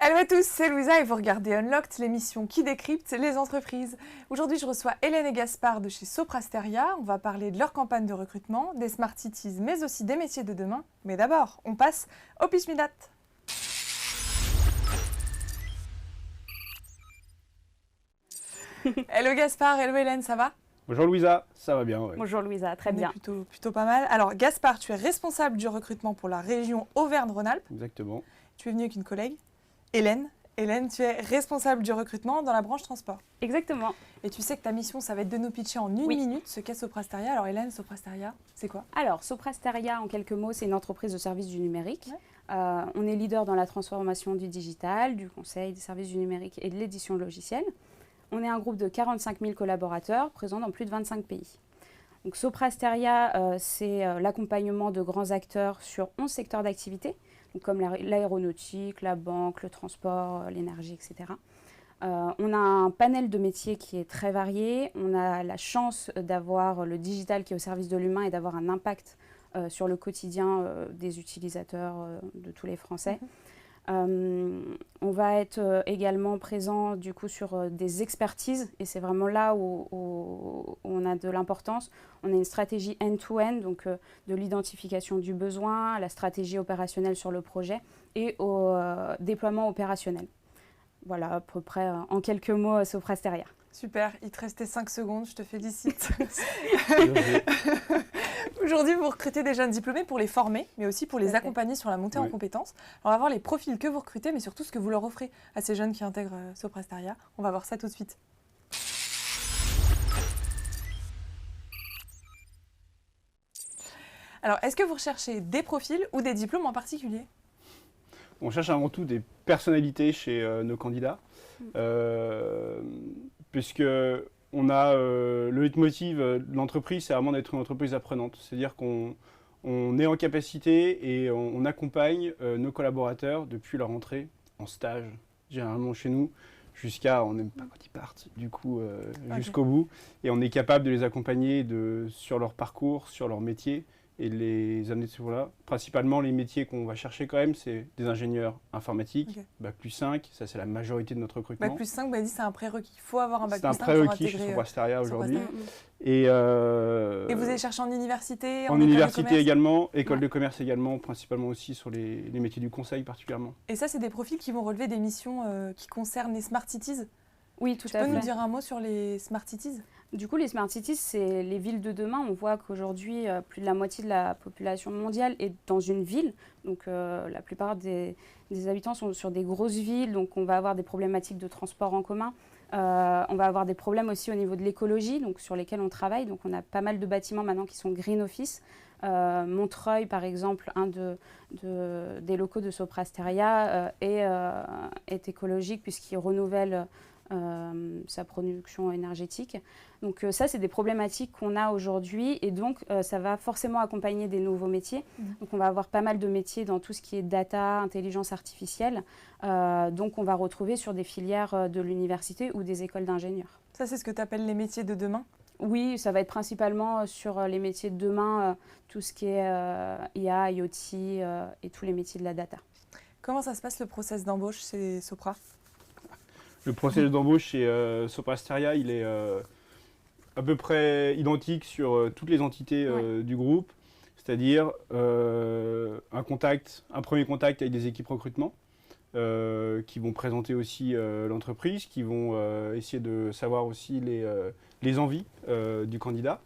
Hello à tous, c'est Louisa et vous regardez Unlocked, l'émission qui décrypte les entreprises. Aujourd'hui, je reçois Hélène et Gaspard de chez Soprasteria. On va parler de leur campagne de recrutement, des Smart Cities, mais aussi des métiers de demain. Mais d'abord, on passe au Pitch Me That. Hello Gaspard, hello Hélène, ça va? Bonjour Louisa, ça va bien. Ouais. Bonjour Louisa, très bien. Plutôt pas mal. Alors Gaspard, tu es responsable du recrutement pour la région Auvergne-Rhône-Alpes. Exactement. Tu es venu avec une collègue, Hélène. Hélène, tu es responsable du recrutement dans la branche transport. Exactement. Et tu sais que ta mission, ça va être de nous pitcher en une minute ce qu'est Soprasteria. Alors Hélène, Soprasteria, c'est quoi? Alors, Soprasteria, en quelques mots, c'est une entreprise de services du numérique. Ouais. On est leader dans la transformation du digital, du conseil, des services du numérique et de l'édition logicielle. On est un groupe de 45 000 collaborateurs présents dans plus de 25 pays. Donc, Soprasteria, c'est l'accompagnement de grands acteurs sur 11 secteurs d'activité, comme l'aéronautique, la banque, le transport, l'énergie, etc. On a un panel de métiers qui est très varié. On a la chance d'avoir le digital qui est au service de l'humain et d'avoir un impact sur le quotidien des utilisateurs de tous les Français. On va être également présent du coup sur des expertises et c'est vraiment là où on a de l'importance. On a une stratégie end-to-end, donc de l'identification du besoin, à la stratégie opérationnelle sur le projet et au déploiement opérationnel. Voilà à peu près en quelques mots Soprasteria. Super, il te restait 5 secondes, je te félicite. Aujourd'hui, vous recrutez des jeunes diplômés pour les former, mais aussi pour les accompagner sur la montée en compétences. Alors, on va voir les profils que vous recrutez, mais surtout ce que vous leur offrez à ces jeunes qui intègrent Soprasteria. On va voir ça tout de suite. Alors, est-ce que vous recherchez des profils ou des diplômes en particulier? On cherche avant tout des personnalités chez nos candidats, puisque on a le leitmotiv de l'entreprise, c'est vraiment d'être une entreprise apprenante. C'est-à-dire qu'on est en capacité et on accompagne nos collaborateurs depuis leur entrée en stage, généralement chez nous, jusqu'à, on n'aime pas quand ils partent, du coup, jusqu'au bout. Et on est capable de les accompagner sur leur parcours, sur leur métier, et les amener de ce niveau-là. Principalement, les métiers qu'on va chercher quand même, c'est des ingénieurs informatiques, Bac plus 5, ça c'est la majorité de notre recrutement. Bac plus 5, vous m'avez dit c'est un prérequis, il faut avoir un Bac plus 5 pour intégrer. C'est un prérequis chez Soprasteria aujourd'hui. Et vous allez chercher en université? En université également, école de commerce également, principalement aussi sur les métiers du conseil particulièrement. Et ça, c'est des profils qui vont relever des missions qui concernent les Smart Cities? Oui, tout à fait. Tu peux nous dire un mot sur les Smart Cities? Du coup, les Smart Cities, c'est les villes de demain. On voit qu'aujourd'hui, plus de la moitié de la population mondiale est dans une ville. Donc, la plupart des habitants sont sur des grosses villes. Donc, on va avoir des problématiques de transport en commun. On va avoir des problèmes aussi au niveau de l'écologie, donc sur lesquels on travaille. Donc, on a pas mal de bâtiments maintenant qui sont green office. Montreuil, par exemple, un des locaux de Soprasteria est écologique puisqu'il renouvelle sa production énergétique. Donc ça, c'est des problématiques qu'on a aujourd'hui et donc ça va forcément accompagner des nouveaux métiers. Donc on va avoir pas mal de métiers dans tout ce qui est data, intelligence artificielle. Donc on va retrouver sur des filières de l'université ou des écoles d'ingénieurs. Ça, c'est ce que tu appelles les métiers de demain? Oui, ça va être principalement sur les métiers de demain, tout ce qui est IA, IoT et tous les métiers de la data. Comment ça se passe le process d'embauche chez Sopra? Le processus d'embauche chez Soprasteria, il est à peu près identique sur toutes les entités du groupe, c'est-à-dire un premier contact avec des équipes recrutement qui vont présenter aussi l'entreprise, qui vont essayer de savoir aussi les envies du candidat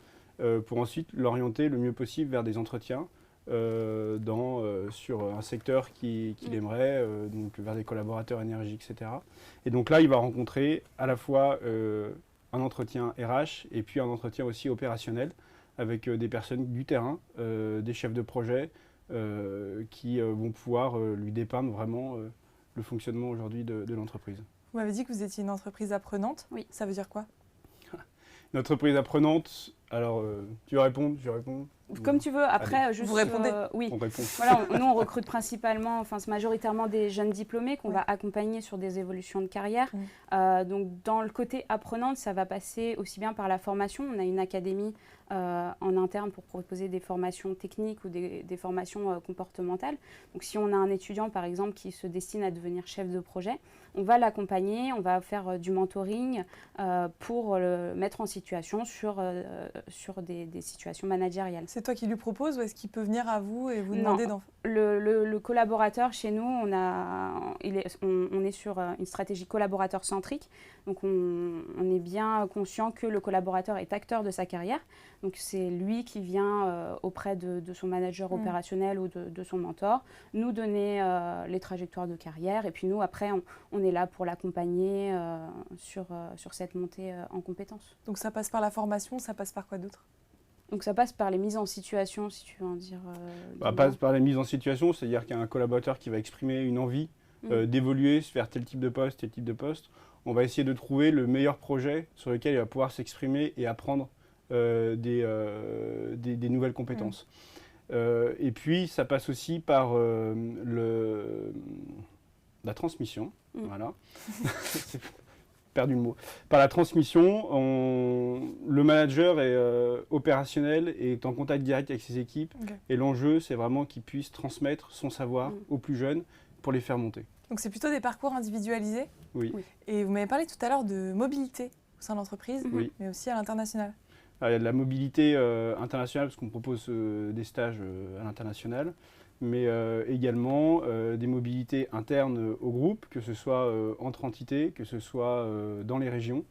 pour ensuite l'orienter le mieux possible vers des entretiens sur un secteur qu'il aimerait, donc vers des collaborateurs énergie, etc. Et donc là, il va rencontrer à la fois un entretien RH et puis un entretien aussi opérationnel avec des personnes du terrain, des chefs de projet qui vont pouvoir lui dépeindre vraiment le fonctionnement aujourd'hui de l'entreprise. Vous m'avez dit que vous étiez une entreprise apprenante. Oui. Ça veut dire quoi? Une entreprise apprenante, alors tu veux répondre, je réponds. Comme tu veux, après, juste... Vous répondez oui. On répond. Voilà, nous, on recrute principalement, enfin, c'est majoritairement des jeunes diplômés qu'on va accompagner sur des évolutions de carrière. Donc, dans le côté apprenante, ça va passer aussi bien par la formation. On a une académie en interne pour proposer des formations techniques ou des formations comportementales. Donc si on a un étudiant par exemple qui se destine à devenir chef de projet, on va l'accompagner, on va faire du mentoring pour le mettre en situation sur des situations managériales. C'est toi qui lui proposes ou est-ce qu'il peut venir à vous et vous demander d'en... Le collaborateur chez nous, on est sur une stratégie collaborateur centrique. Donc on est bien conscient que le collaborateur est acteur de sa carrière. Donc c'est lui qui vient auprès de son manager opérationnel ou de son mentor nous donner les trajectoires de carrière. Et puis nous, après, on est là pour l'accompagner sur cette montée en compétences. Donc ça passe par la formation, ça passe par quoi d'autre ? Donc ça passe par les mises en situation, si tu veux en dire. Passe par les mises en situation, c'est-à-dire qu'il y a un collaborateur qui va exprimer une envie d'évoluer vers tel type de poste, tel type de poste. On va essayer de trouver le meilleur projet sur lequel il va pouvoir s'exprimer et apprendre des nouvelles compétences. Et puis ça passe aussi par la transmission. Voilà. Perdu le mot. Par la transmission, le manager est opérationnel et est en contact direct avec ses équipes. Okay. Et l'enjeu, c'est vraiment qu'il puisse transmettre son savoir aux plus jeunes pour les faire monter. Donc c'est plutôt des parcours individualisés ? Oui. Et vous m'avez parlé tout à l'heure de mobilité au sein de l'entreprise, mais aussi à l'international. Il y a de la mobilité internationale parce qu'on propose des stages à l'international, mais également des mobilités internes au groupe, que ce soit entre entités, que ce soit dans les régions,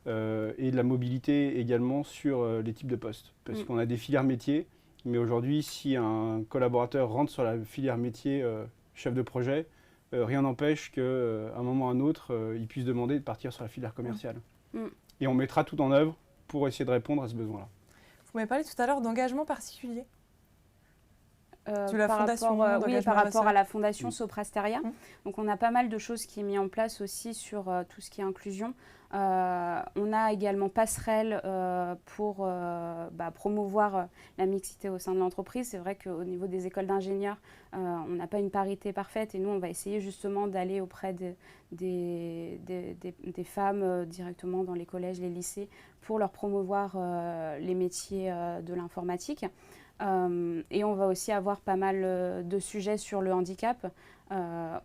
et de la mobilité également sur les types de postes. Parce qu'on a des filières métiers, mais aujourd'hui, si un collaborateur rentre sur la filière métier chef de projet, rien n'empêche qu'à un moment ou à un autre, il puisse demander de partir sur la filière commerciale. Et on mettra tout en œuvre pour essayer de répondre à ce besoin-là. Vous m'avez parlé tout à l'heure d'engagement particulier. Par rapport à la fondation Soprasteria. Donc on a pas mal de choses qui est mis en place aussi sur tout ce qui est inclusion. On a également Passerelle pour promouvoir la mixité au sein de l'entreprise. C'est vrai qu'au niveau des écoles d'ingénieurs, on n'a pas une parité parfaite et nous on va essayer justement d'aller auprès des femmes directement dans les collèges, les lycées pour leur promouvoir les métiers de l'informatique. Et on va aussi avoir pas mal de sujets sur le handicap, où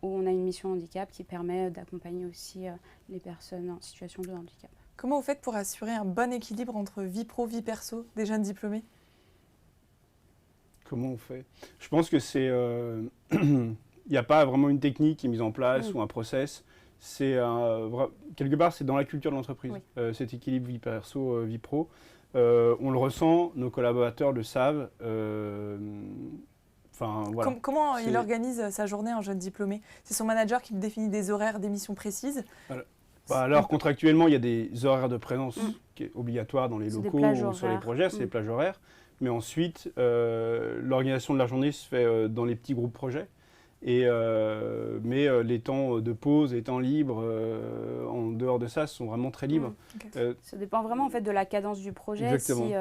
on a une mission handicap qui permet d'accompagner aussi les personnes en situation de handicap. Comment vous faites pour assurer un bon équilibre entre vie pro, vie perso des jeunes diplômés ? Comment on fait ? Je pense que c'est... Il n'y a pas vraiment une technique qui est mise en place ou un process. Quelque part, c'est dans la culture de l'entreprise, cet équilibre vie perso, vie pro. On le ressent, nos collaborateurs le savent. Voilà. Comment il organise sa journée, un jeune diplômé ? C'est son manager qui définit des horaires, des missions précises ? Alors contractuellement, il y a des horaires de présence qui est obligatoire dans les locaux ou sur les projets, c'est des plages horaires. Mais ensuite, l'organisation de la journée se fait dans les petits groupes projets. Mais les temps de pause, les temps libres, en dehors de ça, sont vraiment très libres. Ça dépend vraiment en fait de la cadence du projet. Exactement. Si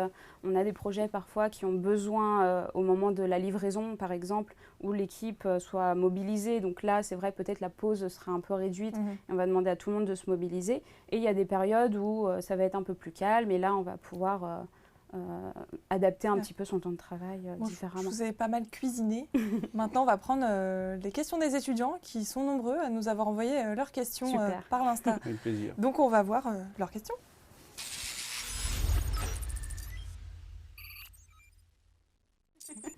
on a des projets parfois qui ont besoin au moment de la livraison, par exemple, où l'équipe soit mobilisée. Donc là, c'est vrai, peut-être la pause sera un peu réduite et on va demander à tout le monde de se mobiliser. Et il y a des périodes où ça va être un peu plus calme et là, on va pouvoir... adapter un petit peu son temps de travail différemment. Je vous ai pas mal cuisiné. Maintenant, on va prendre les questions des étudiants qui sont nombreux à nous avoir envoyé leurs questions par l'Insta. Avec plaisir. Donc, on va voir leurs questions.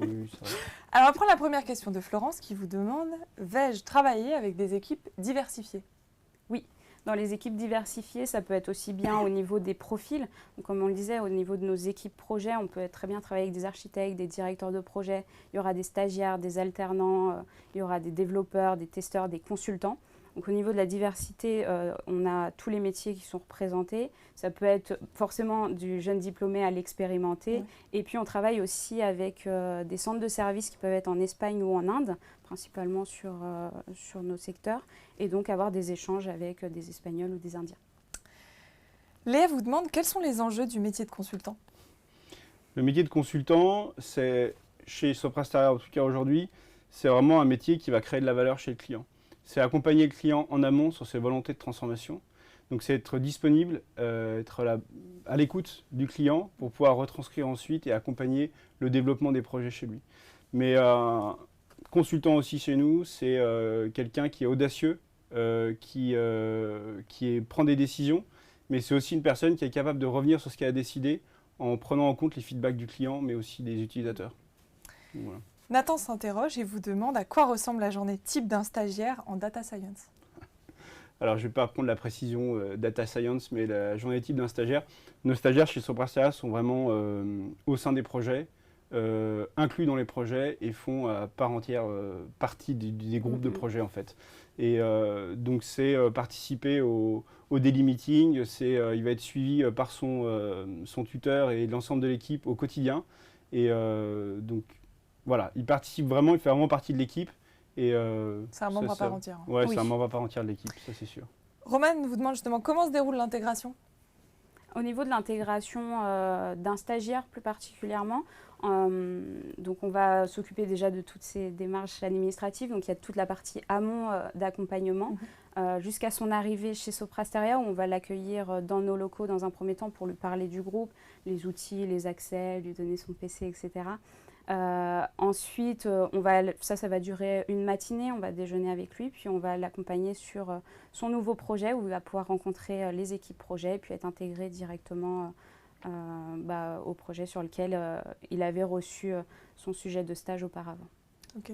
Oui, ça va. Alors, on va prendre la première question de Florence qui vous demande « Vais-je travailler avec des équipes diversifiées ?» Oui. Dans les équipes diversifiées, ça peut être aussi bien au niveau des profils. Donc, comme on le disait, au niveau de nos équipes projets, on peut très bien travailler avec des architectes, des directeurs de projet. Il y aura des stagiaires, des alternants, il y aura des développeurs, des testeurs, des consultants. Donc, au niveau de la diversité, on a tous les métiers qui sont représentés. Ça peut être forcément du jeune diplômé à l'expérimenté. Et puis, on travaille aussi avec des centres de services qui peuvent être en Espagne ou en Inde, principalement sur nos secteurs, et donc avoir des échanges avec des Espagnols ou des Indiens. Léa vous demande quels sont les enjeux du métier de consultant ? Le métier de consultant, c'est, chez Soprasteria en tout cas aujourd'hui, c'est vraiment un métier qui va créer de la valeur chez le client. C'est accompagner le client en amont sur ses volontés de transformation. Donc c'est être disponible, être à l'écoute du client pour pouvoir retranscrire ensuite et accompagner le développement des projets chez lui. Mais consultant aussi chez nous, c'est quelqu'un qui est audacieux, prend des décisions, mais c'est aussi une personne qui est capable de revenir sur ce qu'elle a décidé en prenant en compte les feedbacks du client, mais aussi des utilisateurs. Donc, voilà. Nathan s'interroge et vous demande à quoi ressemble la journée type d'un stagiaire en data science. Alors, je ne vais pas prendre la précision data science, mais la journée type d'un stagiaire. Nos stagiaires chez Soprasteria sont vraiment au sein des projets, inclus dans les projets et font à part entière partie des groupes de projets en fait. Et donc, c'est participer au daily meeting, il va être suivi par son tuteur et l'ensemble de l'équipe au quotidien. Et donc, voilà, il participe vraiment, il fait vraiment partie de l'équipe. C'est un membre à part entière. Ouais, oui. C'est un membre à part entière de l'équipe, ça c'est sûr. Romane vous demande justement comment se déroule l'intégration. Au niveau de l'intégration d'un stagiaire plus particulièrement, donc on va s'occuper déjà de toutes ces démarches administratives. Donc il y a toute la partie amont d'accompagnement jusqu'à son arrivée chez Soprasteria où on va l'accueillir dans nos locaux dans un premier temps pour lui parler du groupe, les outils, les accès, lui donner son PC, etc. Ensuite, ça va durer une matinée, on va déjeuner avec lui, puis on va l'accompagner sur son nouveau projet où il va pouvoir rencontrer les équipes projet, puis être intégré directement au projet sur lequel il avait reçu son sujet de stage auparavant. Ok.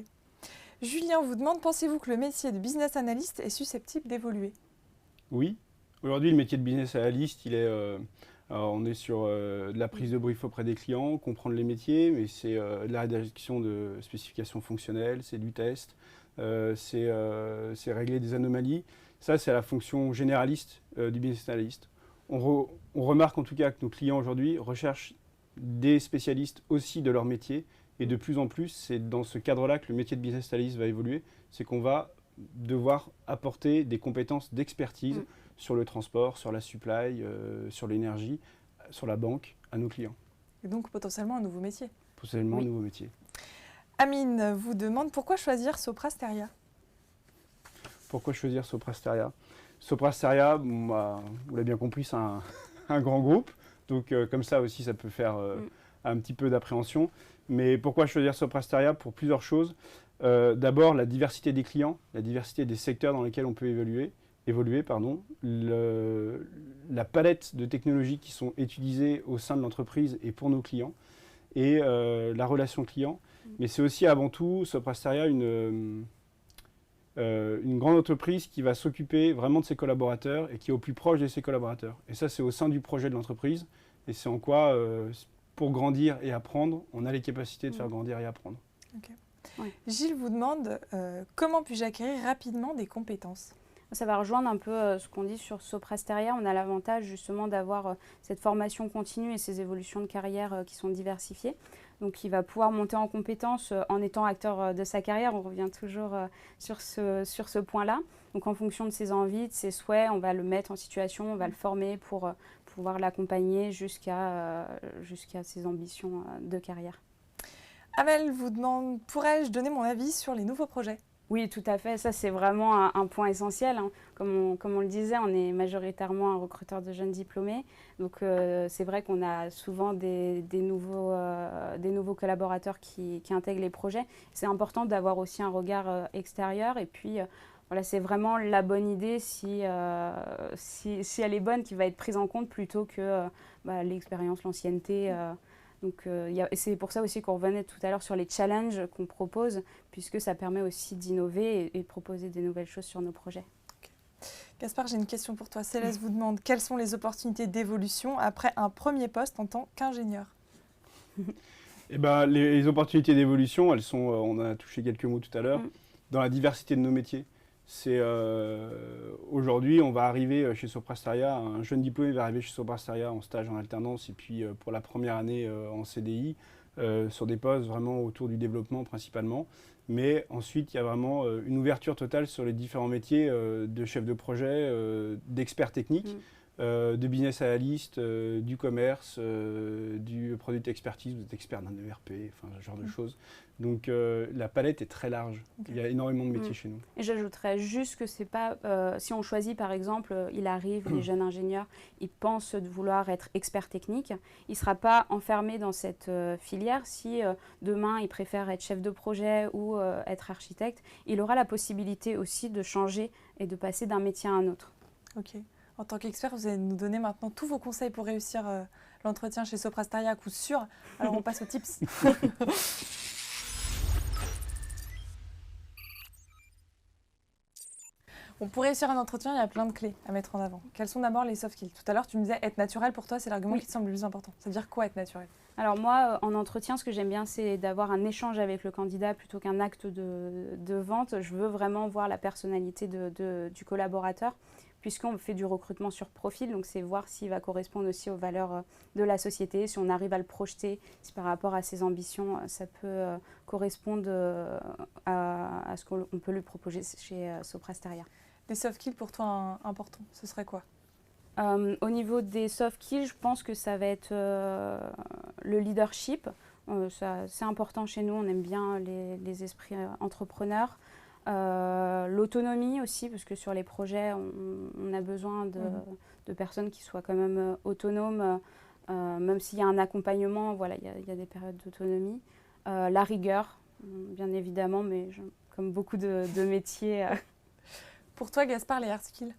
Julien vous demande, pensez-vous que le métier de business analyst est susceptible d'évoluer? Oui. Aujourd'hui, le métier de business analyst, on est sur de la prise de brief auprès des clients, comprendre les métiers, mais c'est de la rédaction de spécifications fonctionnelles, c'est du test, c'est régler des anomalies. Ça, c'est la fonction généraliste du business analyst. On remarque en tout cas que nos clients aujourd'hui recherchent des spécialistes aussi de leur métier. Et de plus en plus, c'est dans ce cadre-là que le métier de business analyst va évoluer. C'est qu'on va devoir apporter des compétences d'expertise sur le transport, sur la supply, sur l'énergie, sur la banque, à nos clients. Et donc potentiellement un nouveau métier. Potentiellement un nouveau métier. Amine vous demande pourquoi choisir Soprasteria. Pourquoi choisir Soprasteria? Soprasteria, vous l'avez bien compris, c'est un grand groupe. Donc comme ça aussi, ça peut faire un petit peu d'appréhension. Mais pourquoi choisir Soprasteria? Pour plusieurs choses. D'abord, la diversité des clients, la diversité des secteurs dans lesquels on peut évoluer, la palette de technologies qui sont utilisées au sein de l'entreprise et pour nos clients, et la relation client. Mais c'est aussi avant tout, Soprasteria, une grande entreprise qui va s'occuper vraiment de ses collaborateurs et qui est au plus proche de ses collaborateurs. Et ça, c'est au sein du projet de l'entreprise. Et c'est en quoi, pour grandir et apprendre, on a les capacités de faire grandir et apprendre. Okay. Ouais. Gilles vous demande comment puis-je acquérir rapidement des compétences? Ça va rejoindre un peu ce qu'on dit sur Soprasteria. On a l'avantage justement d'avoir cette formation continue et ces évolutions de carrière qui sont diversifiées. Donc il va pouvoir monter en compétences en étant acteur de sa carrière. On revient toujours sur ce point-là. Donc en fonction de ses envies, de ses souhaits, on va le mettre en situation, on va le former pour pouvoir l'accompagner jusqu'à ses ambitions de carrière. Amel vous demande, pourrais-je donner mon avis sur les nouveaux projets? Oui, tout à fait. Ça, c'est vraiment un point essentiel. Hein. Comme on le disait, on est majoritairement un recruteur de jeunes diplômés. Donc, c'est vrai qu'on a souvent des nouveaux collaborateurs qui intègrent les projets. C'est important d'avoir aussi un regard extérieur. Et puis, voilà, c'est vraiment la bonne idée, si elle est bonne, qui va être prise en compte plutôt que l'expérience, l'ancienneté. Donc, c'est pour ça aussi qu'on revenait tout à l'heure sur les challenges qu'on propose, puisque ça permet aussi d'innover et de proposer des nouvelles choses sur nos projets. Okay. Gaspard, j'ai une question pour toi. Céleste vous demande quelles sont les opportunités d'évolution après un premier poste en tant qu'ingénieur? Eh ben, les opportunités d'évolution, elles sont, on a touché quelques mots tout à l'heure, dans la diversité de nos métiers. Aujourd'hui, on va arriver chez Soprasteria, un jeune diplômé va arriver chez Soprasteria en stage, en alternance, et puis pour la première année en CDI, sur des postes vraiment autour du développement principalement. Mais ensuite, il y a vraiment une ouverture totale sur les différents métiers de chef de projet, d'expert technique, de business analyst, du commerce, du product expertise, vous êtes expert d'un ERP, enfin ce genre de choses. Donc la palette est très large. Okay. Il y a énormément de métiers chez nous. Et j'ajouterais juste que c'est pas, si on choisit par exemple, il arrive, les jeunes ingénieurs, ils pensent de vouloir être expert technique, il ne sera pas enfermé dans cette filière. Si demain il préfère être chef de projet ou être architecte, il aura la possibilité aussi de changer et de passer d'un métier à un autre. Ok. En tant qu'expert, vous allez nous donner maintenant tous vos conseils pour réussir l'entretien chez Sopra Steria à coup sûr. Alors on passe aux tips. Bon, pour réussir un entretien, il y a plein de clés à mettre en avant. Quels sont d'abord les soft skills? Tout à l'heure, tu me disais être naturel pour toi, c'est l'argument qui te semble le plus important. Ça veut dire quoi être naturel? Alors moi, en entretien, ce que j'aime bien, c'est d'avoir un échange avec le candidat plutôt qu'un acte de vente. Je veux vraiment voir la personnalité du collaborateur, puisqu'on fait du recrutement sur profil, donc c'est voir s'il va correspondre aussi aux valeurs de la société, si on arrive à le projeter, si par rapport à ses ambitions, ça peut correspondre à ce qu'on peut lui proposer chez Sopra Steria. Des soft skills pour toi importants, ce serait quoi? Au niveau des soft skills, je pense que ça va être le leadership. C'est important chez nous, on aime bien les esprits entrepreneurs. L'autonomie aussi, parce que sur les projets, on a besoin de personnes qui soient quand même autonomes, même s'il y a un accompagnement, voilà, il y a des périodes d'autonomie. La rigueur, bien évidemment, mais comme beaucoup de métiers. Pour toi, Gaspard, les hard skills,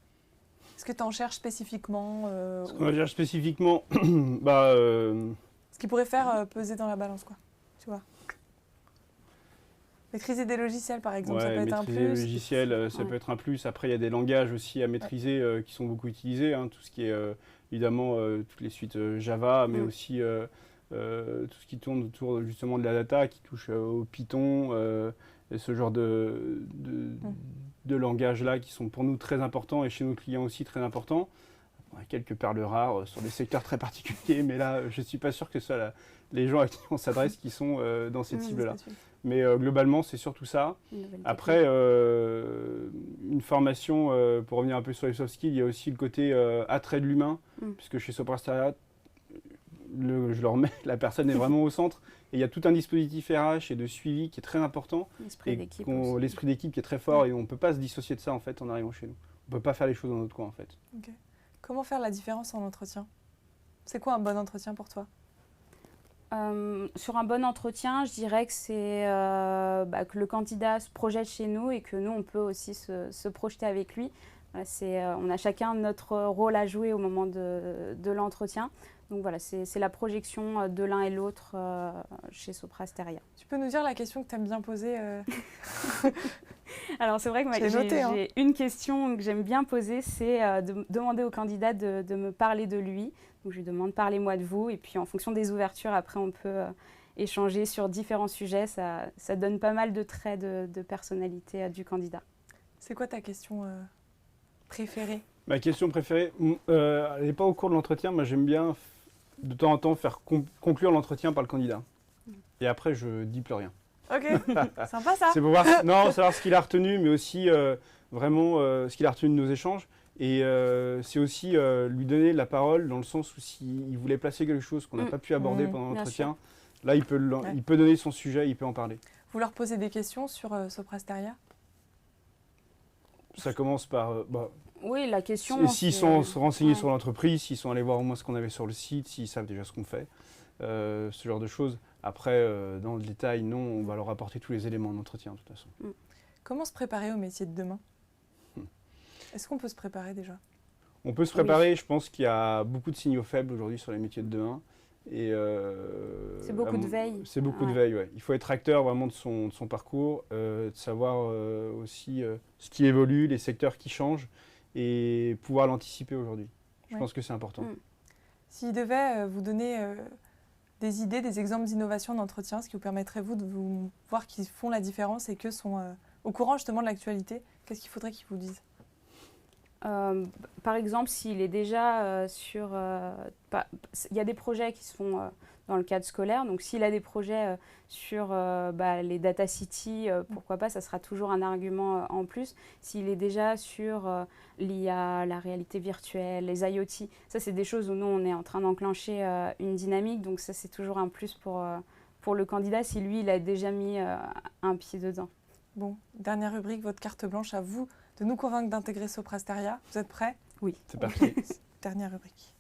est-ce que tu en cherches spécifiquement Ce qu'on cherche spécifiquement, ce qui pourrait faire peser dans la balance, quoi, tu vois. Maîtriser des logiciels, par exemple, ça peut être un plus. Maîtriser des logiciels, ça peut être un plus. Après, il y a des langages aussi à maîtriser qui sont beaucoup utilisés. Hein. Tout ce qui est, évidemment, toutes les suites Java, mais aussi tout ce qui tourne autour justement de la data, qui touche au Python, et ce genre de langages-là qui sont pour nous très importants et chez nos clients aussi très importants. On a quelques perles rares sur des secteurs très particuliers, mais là, je ne suis pas sûr que ce soit les gens à qui on s'adresse qui sont dans cette cible-là. Mais globalement, c'est surtout ça. Après, une formation, pour revenir un peu sur les soft skills, il y a aussi le côté attrait de l'humain, puisque chez Sopra Steria, je le remets, la personne est vraiment au centre. Et il y a tout un dispositif RH et de suivi qui est très important. L'esprit d'équipe qui est très fort et on ne peut pas se dissocier de ça en fait en arrivant chez nous. On ne peut pas faire les choses dans notre coin en fait. Okay. Comment faire la différence en entretien? C'est quoi un bon entretien pour toi? Sur un bon entretien, je dirais que c'est que le candidat se projette chez nous et que nous, on peut aussi se projeter avec lui. On a chacun notre rôle à jouer au moment de l'entretien. Donc voilà, c'est la projection de l'un et l'autre chez Sopra Steria. Tu peux nous dire la question que tu aimes bien poser Alors c'est vrai que j'ai une question que j'aime bien poser, c'est de demander au candidat de me parler de lui. Donc je lui demande parlez-moi de vous et puis en fonction des ouvertures, après on peut échanger sur différents sujets. Ça donne pas mal de traits de personnalité du candidat. C'est quoi ta question préférée? Ma question préférée, elle n'est pas au cours de l'entretien, mais j'aime bien de temps en temps faire conclure l'entretien par le candidat. Et après, je dis plus rien. Ok, sympa ça. C'est pour savoir ce qu'il a retenu, mais aussi vraiment ce qu'il a retenu de nos échanges. Et c'est aussi lui donner la parole dans le sens où s'il voulait placer quelque chose qu'on n'a pas pu aborder pendant l'entretien, là, il peut donner son sujet, il peut en parler. Vous leur posez des questions sur Sopra Steria? Ça commence par... oui, la question... S'ils sont renseignés sur l'entreprise, s'ils sont allés voir au moins ce qu'on avait sur le site, s'ils savent déjà ce qu'on fait, ce genre de choses. Après, dans le détail, non, on va leur apporter tous les éléments d'entretien, de toute façon. Comment se préparer au métier de demain? Est-ce qu'on peut se préparer déjà? On peut se préparer, je pense qu'il y a beaucoup de signaux faibles aujourd'hui sur les métiers de demain. C'est beaucoup de veille. C'est beaucoup de veille, ouais. Il faut être acteur vraiment de son parcours, de savoir aussi ce qui évolue, les secteurs qui changent et pouvoir l'anticiper aujourd'hui. Je pense que c'est important. S'il devait vous donner des idées, des exemples d'innovation d'entretien, ce qui vous permettrait vous de vous voir qu'ils font la différence et que sont au courant justement de l'actualité, qu'est-ce qu'il faudrait qu'ils vous disent? Par exemple, s'il est déjà il y a des projets qui se font dans le cadre scolaire. Donc s'il a des projets sur les data city, pourquoi pas, ça sera toujours un argument en plus. S'il est déjà sur l'IA, la réalité virtuelle, les IoT, ça c'est des choses où nous on est en train d'enclencher une dynamique, donc ça c'est toujours un plus pour le candidat si lui il a déjà mis un pied dedans. Bon, dernière rubrique, votre carte blanche, à vous de nous convaincre d'intégrer Soprasteria. Vous êtes prêts? Oui. C'est parti. Dernière rubrique.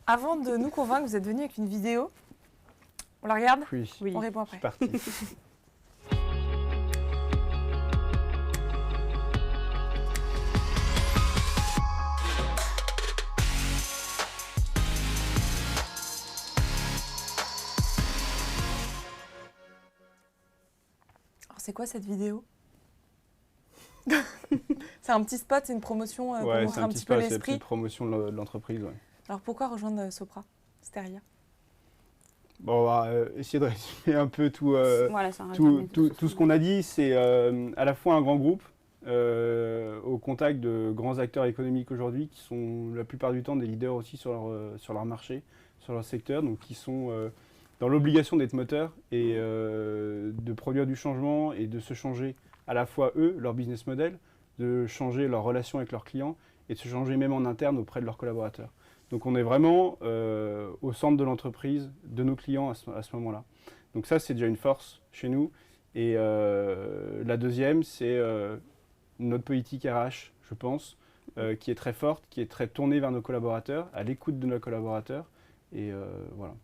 Avant de nous convaincre, vous êtes venu avec une vidéo. On la regarde? Oui, Oui. On répond c'est après. parti. Alors, c'est quoi cette vidéo? C'est un petit spot, c'est une promotion pour Ouais, c'est montrer un un petit petit peu peu, c'est la l'esprit. petite promotion de l'entreprise. Ouais. Alors pourquoi rejoindre Soprasteria? Bon, on va essayer de résumer un peu tout, Voilà, c'est un tout, résumé de tout, ce tout ce qu'on qu'on a dit. C'est à la fois un grand groupe au contact de grands acteurs économiques aujourd'hui qui sont la plupart du temps des leaders aussi sur leur marché, sur leur secteur, donc qui sont dans l'obligation d'être moteurs et de produire du changement et de se changer à la fois eux, leur business model, de changer leur relation avec leurs clients et de se changer même en interne auprès de leurs collaborateurs. Donc on est vraiment au centre de l'entreprise, de nos clients à ce moment-là. Donc ça, c'est déjà une force chez nous. Et la deuxième, c'est notre politique RH, je pense, qui est très forte, qui est très tournée vers nos collaborateurs, à l'écoute de nos collaborateurs. Et voilà.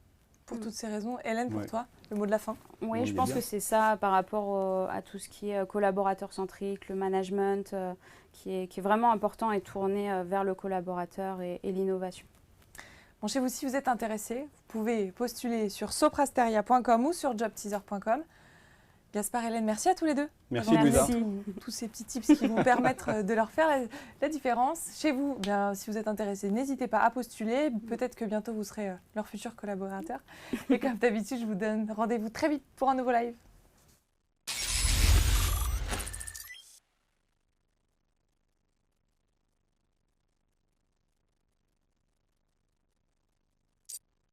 Pour toutes ces raisons, Hélène, pour Ouais. toi, le mot de la fin? Oui, On je est pense bien. que c'est ça par rapport à tout ce qui est collaborateur centrique, le management, qui est vraiment important et tourné vers le collaborateur et l'innovation. Bon, chez vous, si vous êtes intéressé, vous pouvez postuler sur soprasteria.com ou sur jobteaser.com. Gaspard, Hélène, merci à tous les deux. Merci Louisa. Merci. Tous ces petits tips qui vont permettre de leur faire la différence. Chez vous, bien, si vous êtes intéressé, n'hésitez pas à postuler. Peut-être que bientôt vous serez leur futur collaborateur. Et comme d'habitude, je vous donne rendez-vous très vite pour un nouveau live.